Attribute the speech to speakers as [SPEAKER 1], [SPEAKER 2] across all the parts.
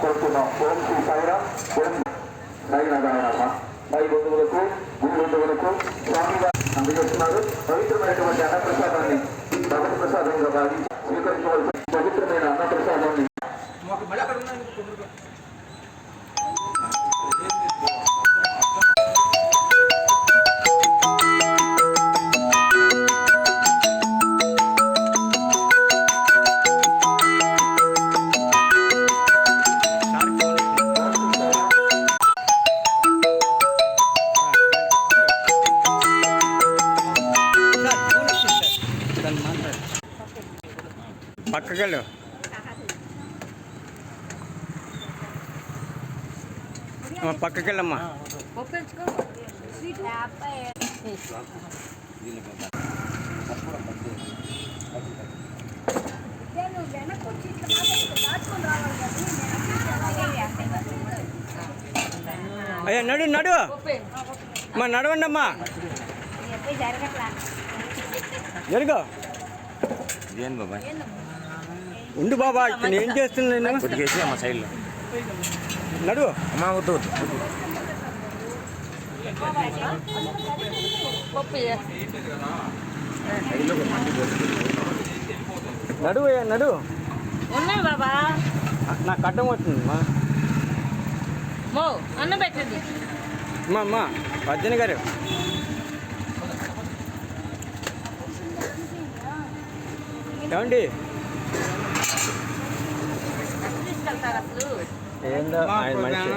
[SPEAKER 1] కోరుతున్నాం. ఓం శ్రీ సాయిరాం. ఓం సాయినారాయణ. మై బంధువులకు గురు బంధువులకు స్వామిగా అందజేస్తున్నారు. పవిత్రమైనటువంటి అన్నప్రసాదాన్ని భగవత్ ప్రసాదంగా భావించి స్వీకరించవలసిన పవిత్రమైన అన్నప్రసాదాన్ని
[SPEAKER 2] పక్కకెళ్ళు. పక్కకెళ్ళమ్మా. అయ్యా నడు నడు అమ్మా, నడవండి అమ్మా. జరుగు ఉండు బాబా. ఇక్కడ ఏం చేస్తున్నాను
[SPEAKER 3] అమ్మ సైడ్లో
[SPEAKER 2] నడు
[SPEAKER 3] అమ్మా. వద్దు
[SPEAKER 2] నడు అయ్యా నడు.
[SPEAKER 4] ఉన్నాయి బాబా.
[SPEAKER 2] నాకు కట్టం వచ్చిందమ్మా.
[SPEAKER 4] అన్నం పెట్టండి
[SPEAKER 2] అమ్మా అమ్మా. పద్దెని గారు ఏమండి? ఏందో ఆయన మనిషి.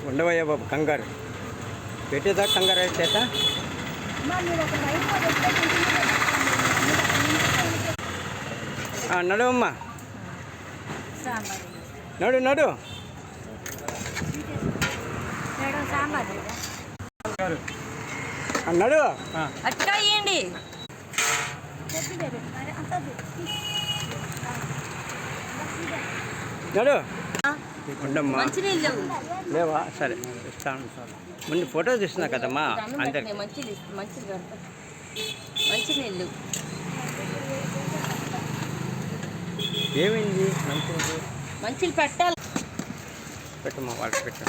[SPEAKER 2] ఉండవయ్యా బాబు, కంగారు పెట్టేదా? కంగారు అయితే నడువమ్మా. నడు నడు. నడు
[SPEAKER 4] అట్లా ఇవ్వండి.
[SPEAKER 2] నడు. ఉండమ్మా.
[SPEAKER 4] మంచినీళ్ళు
[SPEAKER 2] లేవా? సరే ఇస్తాను. ముందు ఫోటో తీస్తున్నా కదమ్మా. అంతే.
[SPEAKER 4] మంచినీళ్ళు
[SPEAKER 2] ఏమైంది?
[SPEAKER 4] మంచిలు పెట్టాలి.
[SPEAKER 2] పెట్టమ్మా, వాళ్ళకి పెట్టు.